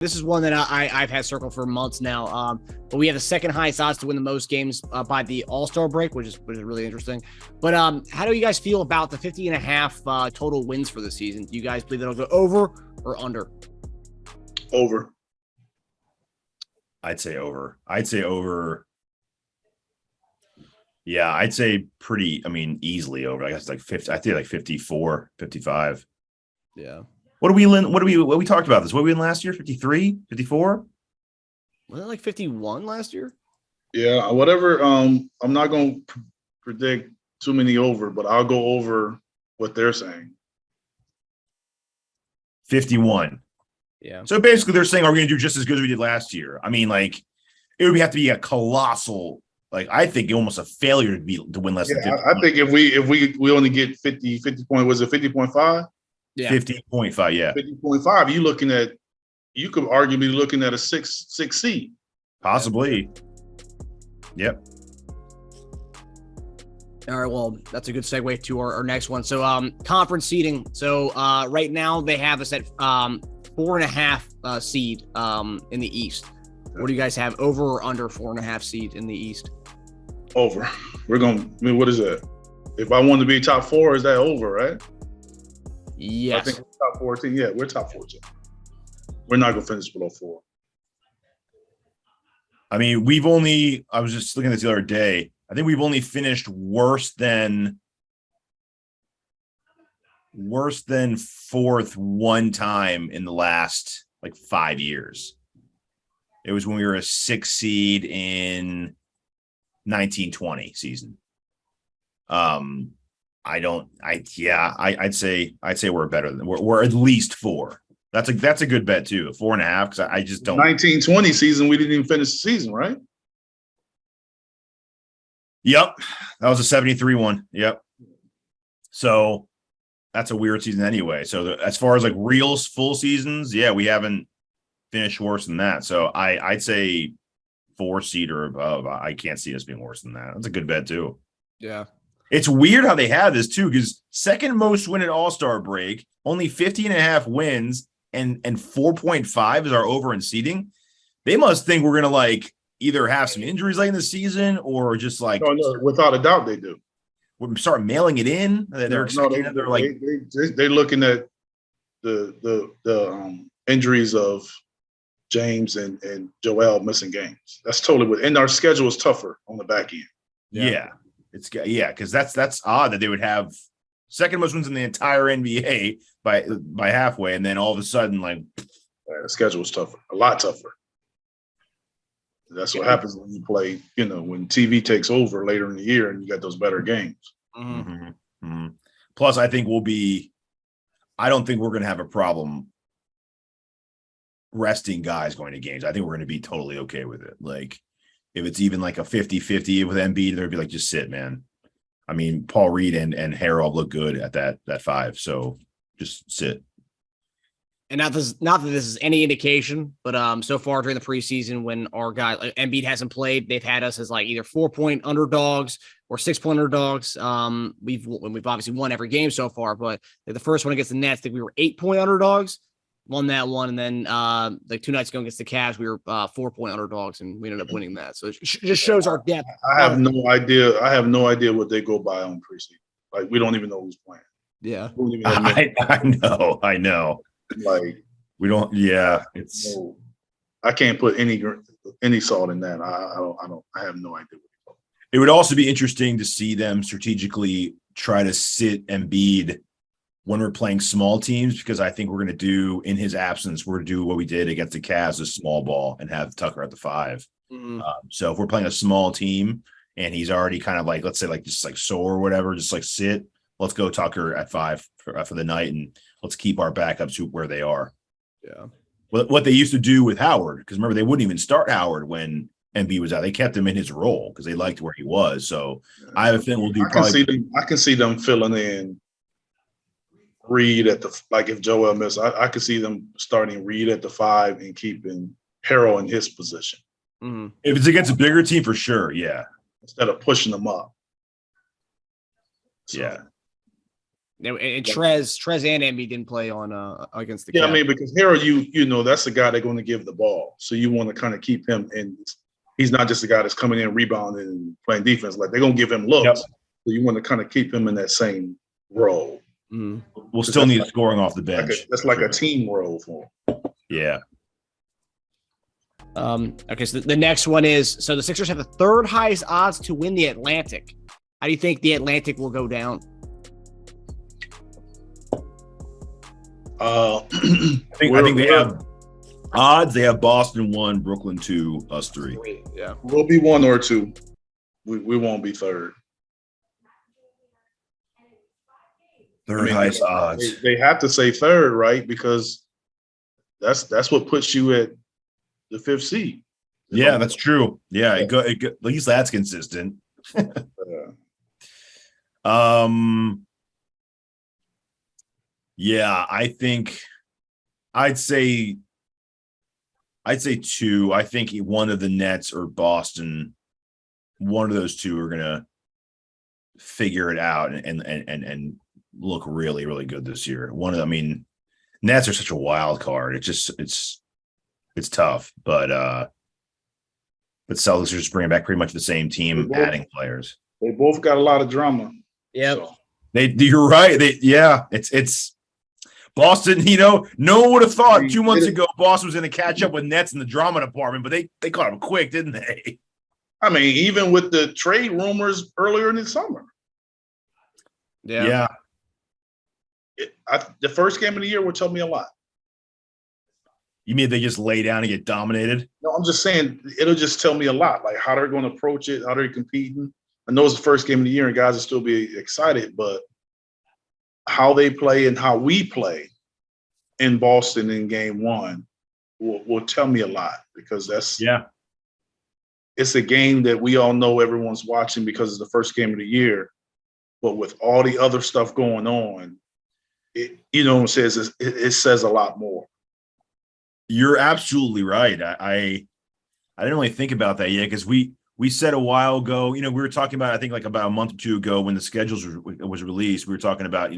This is one that I've had circled for months now. But we have the second highest odds to win the most games by the All-Star break, which is really interesting. But how do you guys feel about the 50.5 total wins for the season? Do you guys believe that'll go over or under? Over. I'd say over. Yeah, I'd say easily over. I guess like 50. I think like 54, 55. Yeah. What we talked about this? What we win last year? 53, 54? Wasn't it like 51 last year? Yeah, whatever. I'm not going to predict too many over, but I'll go over what they're saying. 51. Yeah. So basically they're saying, are we going to do just as good as we did last year? I mean, like, it would have to be a colossal, like, I think almost a failure to win less than 50. I think if we only get 50 point, was it 50.5? Yeah. 50.5, yeah. 50.5, you could arguably be looking at a six seed. Possibly. Yep. All right, well, that's a good segue to our next one. So conference seeding. So right now they have us at 4.5 seed in the East. What do you guys have, over or under 4.5 seed in the East? Over. What is that? If I want to be top 4, is that over, right? Yes. I think we're top 14. Yeah, we're top 14. We're not going to finish below 4. I mean, I was just looking at this the other day. I think we've only finished worse than fourth one time in the last like 5 years. It was when we were a 6 seed in 1920 season. I'd say we're better than we're at least 4. That's a good bet too. 4.5, because I just don't. 1920 season, we didn't even finish the season, right? Yep, that was a 73 one. Yep. So that's a weird season anyway. So as far as like real full seasons, yeah, we haven't finished worse than that. So I'd say 4 seed or above. I can't see us being worse than that. That's a good bet too. Yeah. It's weird how they have this too, because second most win at All-Star break, only 50.5 wins, and 4.5 is our over in seeding. They must think we're gonna like either have some injuries late in the season or just like no, without a doubt they do. We start mailing it in. They're looking at the injuries of James and Joel missing games. That's totally and our schedule is tougher on the back end. Yeah. Because that's odd that they would have second most wins in the entire NBA by halfway, and then all of a sudden, like, the schedule is tougher, a lot tougher. That's what happens when you play. When TV takes over later in the year, and you got those better games. Mm-hmm. Mm-hmm. Plus, I don't think we're going to have a problem resting guys going to games. I think we're going to be totally okay with it. Like, if it's even like a 50-50 with Embiid, they'd be like, just sit, man. I mean, Paul Reed and Harold look good at that 5, so just sit. And not that this is any indication, but so far during the preseason, when our guy Embiid hasn't played, they've had us as like either 4-point underdogs or 6-point underdogs. We've obviously won every game so far, but the first one against the Nets, I think we were 8-point underdogs. Won that one, and then like 2 nights ago against the Cavs, we were 4-point underdogs, and we ended up winning that. So it just shows our depth. I have no idea what they go by on preseason. Like, we don't even know who's playing. Yeah, I know. Like, we don't. Yeah, it's. I can't put any salt in that. I have no idea. It would also be interesting to see them strategically try to sit Embiid when we're playing small teams, because I think we're going to do, in his absence, we're going to do what we did against the Cavs, a small ball, and have Tucker at the 5. Mm-hmm. So if we're playing a small team and he's already kind of like, let's say like just like sore or whatever, just like sit, let's go Tucker at 5 for the night, and let's keep our backups where they are. Yeah. What they used to do with Howard, because remember, they wouldn't even start Howard when Embiid was out. They kept him in his role because they liked where he was. So I have a feeling we'll do I can see them filling in Reed at if Joel missed, I could see them starting Reed at the 5 and keeping Harold in his position. Mm-hmm. If it's against a bigger team, for sure, yeah. Instead of pushing them up. So. And Trez and Embiid didn't play on against the. Yeah, Cavs. I mean, because Harrell, you know, that's the guy they're going to give the ball, so you want to kind of keep him in. He's not just a guy that's coming in, rebounding, and playing defense. Like they're going to give him looks, so you want to kind of keep him in that same role. Mm-hmm. We'll still need scoring off the bench. That's like a team role for him. Yeah. Okay, so the next one is, so the Sixers have the third highest odds to win the Atlantic. How do you think the Atlantic will go down? I think they have odds. They have Boston 1, Brooklyn 2, us 3. Yeah, we'll be 1 or 2. We won't be third. Third highest odds. They have to say third, right? Because that's what puts you at the 5th seed. Yeah, that's true. Yeah, at least that's consistent. Yeah, I think I'd say 2. I think one of the Nets or Boston, one of those two are gonna figure it out and look really, really good this year. Nets are such a wild card. It's tough, but Celtics are just bringing back pretty much the same team, adding players. They both got a lot of drama. Yeah, so. You're right. It's Boston. You know, no one would have thought 2 months ago Boston was going to catch up with Nets in the drama department, but they caught them quick, didn't they? I mean, even with the trade rumors earlier in the summer. Yeah. The first game of the year will tell me a lot. You mean they just lay down and get dominated? No, I'm just saying it'll just tell me a lot, like how they're going to approach it, how they're competing. I know it's the first game of the year and guys will still be excited, but how they play and how we play in Boston in game 1 will tell me a lot, because it's a game that we all know everyone's watching because it's the first game of the year. But with all the other stuff going on, it says a lot more. You're absolutely right. I didn't really think about that yet, because we said a while ago, we were talking about, I think like about a month or 2 ago when the schedules was released, we were talking about,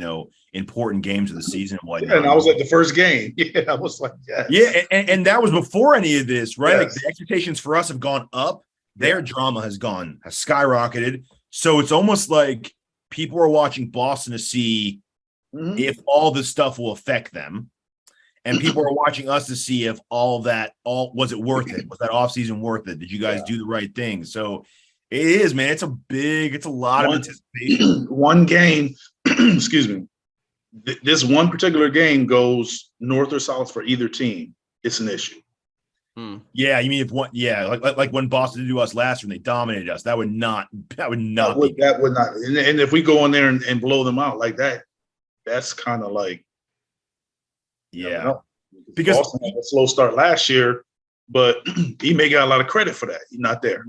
important games of the season and whatnot. Yeah, and I was at the first game. Yeah, I was like, yes. Yeah, and that was before any of this, right? Yes. Like the expectations for us have gone up. Their drama has skyrocketed. So it's almost like people are watching Boston to see if all this stuff will affect them. And people are watching us to see if was it worth it? Was that offseason worth it? Did you guys do the right thing? So it is, man. It's a lot of anticipation. One game, excuse me. This one particular game goes north or south for either team. It's an issue. Yeah, you mean like when Boston did to us last year and they dominated us, that would not. That would not. And if we go in there and blow them out like that, that's kind of like. Yeah, because Boston had a slow start last year, but he may get a lot of credit for that. He's not there.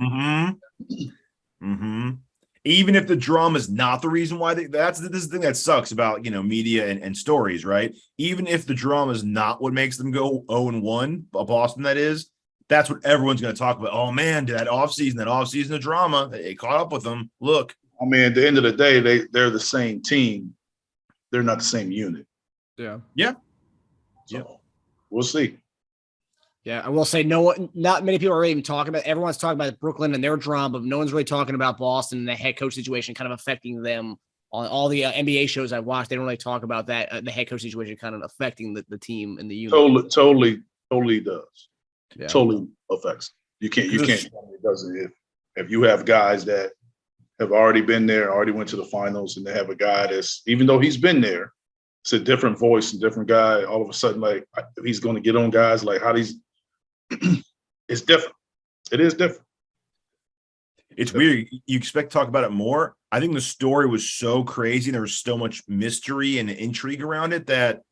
Even if the drama is not the reason why this is the thing that sucks about media and stories, right? Even if the drama is not what makes them go 0-1, Boston that is, that's what everyone's going to talk about. Oh man, that offseason of drama, they caught up with them. Look, I mean, at the end of the day, they're the same team. They're not the same unit. Yeah. So we'll see. Yeah, I will say not many people are even talking about. Everyone's talking about Brooklyn and their drama, but no one's really talking about Boston and the head coach situation kind of affecting them. On all the NBA shows I watched, they don't really talk about that. The head coach situation kind of affecting the team and the unit. Totally does. Yeah. Totally affects. You can't tell me it doesn't. If you have guys that have already been there, already went to the finals, and they have a guy that's, even though he's been there, it's a different voice, a different guy. All of a sudden, like he's going to get on guys like how these. It's different. It is different. It's weird. You expect to talk about it more. I think the story was so crazy. There was so much mystery and intrigue around it that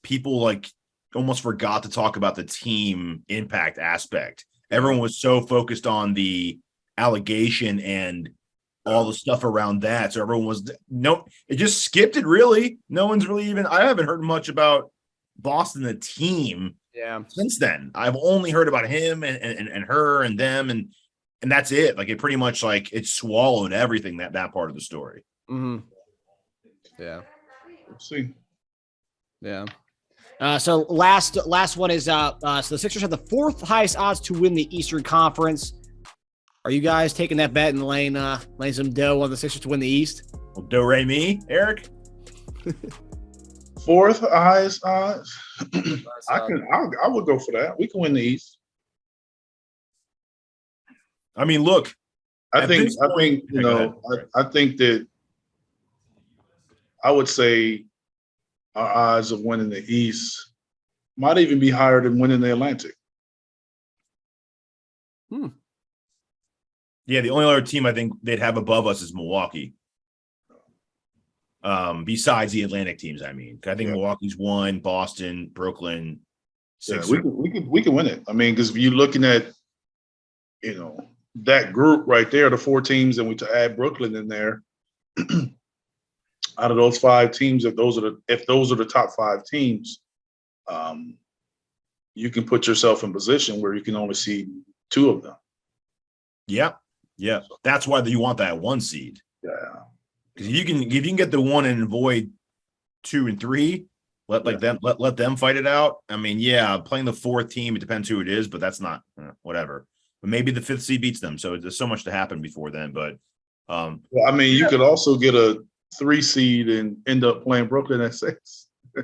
people like almost forgot to talk about the team impact aspect. Everyone was so focused on the allegation and all the stuff around that. So everyone was it just skipped it really. No one's really I haven't heard much about Boston, the team. Yeah. Since then, I've only heard about him and her and them and that's it. Like it pretty much like it swallowed everything that part of the story. Yeah. Let's see. Yeah. So last one is so the Sixers have the 4th highest odds to win the Eastern Conference. Are you guys taking that bet and laying some dough on the Sixers to win the East? Well, do re me, Eric. 4th highest odds. I would go for that. We can win the East. I mean, look. I think that I would say our odds of winning the East might even be higher than winning the Atlantic. Yeah, the only other team I think they'd have above us is Milwaukee. Besides the Atlantic teams, I mean, I think Milwaukee's 1, Boston, Brooklyn. Sixers. Yeah, we can win it. I mean, because if you're looking at, that group right there, the 4 teams, and we to add Brooklyn in there. Out of those 5 teams, if those are the top 5 teams, you can put yourself in position where you can only see 2 of them. Yeah. That's why you want that 1 seed. Yeah. Because if you can get the 1 and avoid 2 and 3, let them fight it out. I mean, playing the 4th team, it depends who it is, but that's not whatever. But maybe the 5th seed beats them. So there's so much to happen before then. But you could also get a 3 seed and end up playing Brooklyn at 6. Or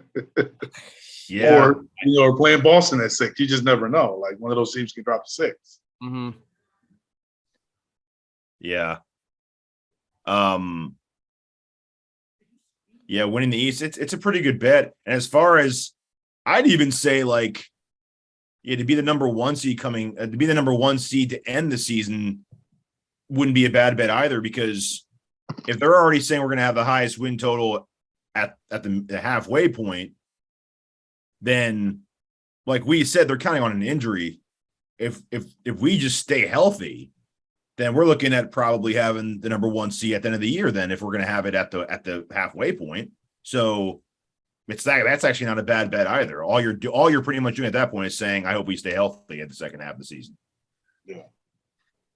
playing Boston at 6. You just never know. Like one of those teams can drop to 6. Mm-hmm. Yeah. Winning the East, it's a pretty good bet. And as far as I'd even say, like, to be the number 1 seed to be the number 1 seed to end the season wouldn't be a bad bet either, because if they're already saying we're going to have the highest win total at the halfway point, then, like we said, they're counting on an injury. If we just stay healthy, then we're looking at probably having the number 1 seed at the end of the year. Then, if we're going to have it at the halfway point, so that's actually not a bad bet either. All you're pretty much doing at that point is saying, I hope we stay healthy at the second half of the season. Yeah,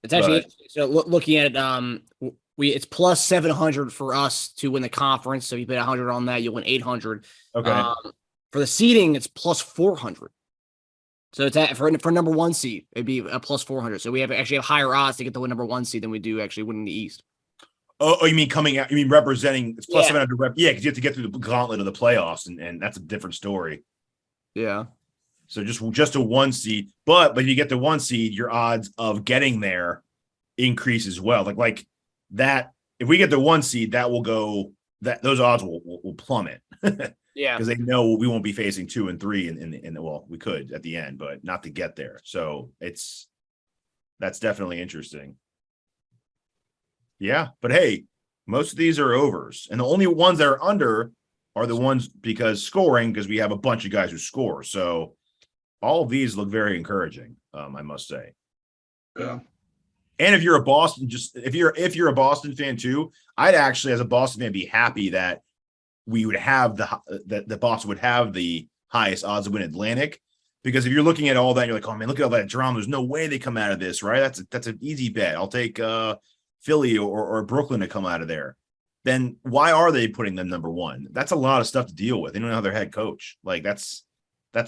it's actually so looking at it. It's plus 700 for us to win the conference. So if you put 100 on that, you'll win 800. Okay. For the seeding, it's plus 400. So it's for number 1 seed, it'd be a plus 400. So we actually have higher odds to get the number 1 seed than we do actually winning the East. Oh, you mean coming out? You mean representing? It's plus 700. Yeah, because you have to get through the gauntlet of the playoffs, and that's a different story. Yeah. So just a 1 seed, but if you get the 1 seed, your odds of getting there increase as well. Like that. If we get the 1 seed, that will go. Those odds will plummet. Yeah, because they know we won't be facing 2 and 3 in the we could at the end, but not to get there. So that's definitely interesting. Yeah, but hey, most of these are overs, and the only ones that are under are the ones because we have a bunch of guys who score. So all of these look very encouraging, I must say. Yeah. And if you're a Boston Boston fan too, I'd actually, as a Boston fan, be happy that we would have the Boston would have the highest odds to win Atlantic, because if you're looking at all that, you're like, oh man, look at all that drama. There's no way they come out of this, right? That's an easy bet. I'll take Philly or Brooklyn to come out of there. Then why are they putting them number 1? That's a lot of stuff to deal with. They don't have their head coach. Like that's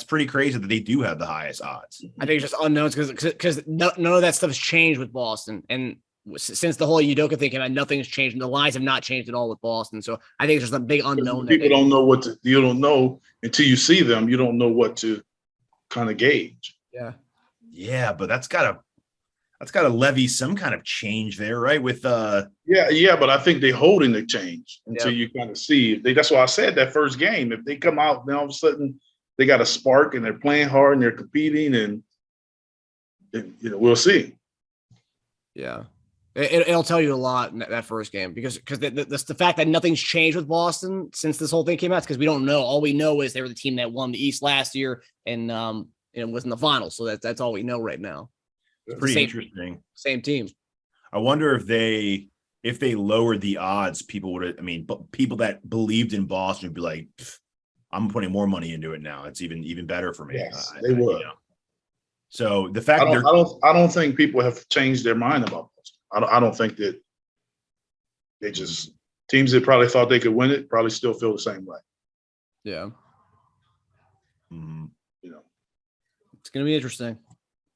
pretty crazy that they do have the highest odds. I think it's just unknowns because none of that stuff has changed with Boston. And since the whole Udoka thing came out, nothing's changed. And the lines have not changed at all with Boston. So I think it's just a big unknown. People don't know you don't know until you see them. You don't know what to kind of gauge. Yeah. Yeah, but that's got to levy some kind of change there, right? With yeah, but I think they're holding the change until you kind of see. That's why I said that first game. If they come out, then all of a sudden they got a spark and they're playing hard and they're competing, and we'll see. Yeah. It'll tell you a lot in that first game because the fact that nothing's changed with Boston since this whole thing came out is because we don't know. All we know is they were the team that won the East last year and was in the finals. So that's all we know right now. It's pretty interesting. Same team. I wonder if they lowered the odds, people that believed in Boston would be like, I'm putting more money into it now. It's even better for me. Yes, they would. So the fact I don't think people have changed their mind about Boston. I don't think that they just teams that probably thought they could win it probably still feel the same way. Yeah. You know, it's going to be interesting.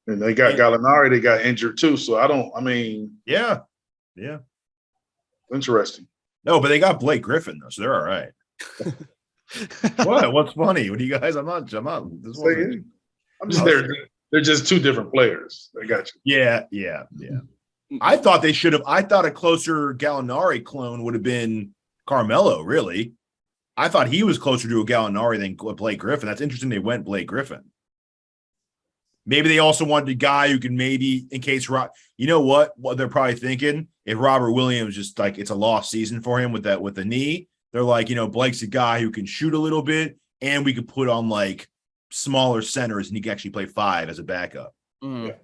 And they got Gallinari. They got injured too. So yeah. Interesting. No, but they got Blake Griffin though, so they're all right. What? What's funny? What do you guys? I'm not. This wasn't. I'm just there. They're just two different players. I got you. Yeah. I thought they should have. I thought a closer Gallinari clone would have been Carmelo. Really, I thought he was closer to a Gallinari than Blake Griffin. That's interesting. They went Blake Griffin. Maybe they also wanted a guy who can maybe, in case you know what they're probably thinking, if Robert Williams just like it's a lost season for him with the knee, they're like, Blake's a guy who can shoot a little bit, and we could put on like smaller centers, and he can actually play 5 as a backup. Mm. Yeah.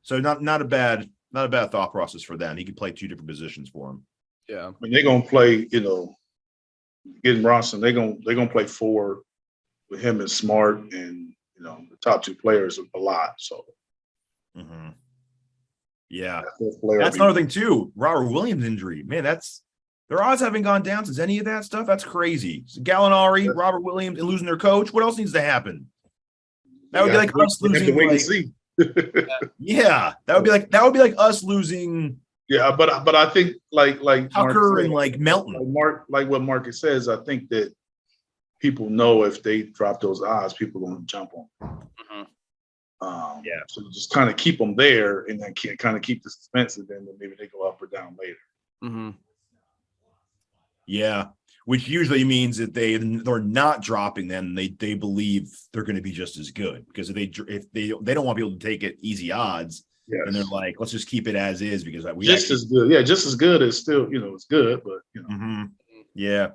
So not a bad thought process for them. He could play 2 different positions for him. Yeah, I mean, they're gonna play, getting Bronson. They're gonna play 4 with him and Smart and the top 2 players a lot. So, yeah, that's another thing too. Robert Williams injury, man. Their odds haven't gone down since any of that stuff. That's crazy. So Gallinari, Robert Williams, and losing their coach. What else needs to happen? That would be like us losing. Yeah, that would be like us losing. Yeah, but I think like Tucker and like Melton. Like what Marcus says, I think that people know if they drop those odds, people are going to jump on them. So just kind of keep them there, and then kind of keep the suspense, and then maybe they go up or down later. Yeah, which usually means that they're not dropping them. They believe they're going to be just as good, because if they don't want people to take it easy odds, and they're like, let's just keep it as is, because we as good. Yeah, just as good as still, it's good, but Yeah.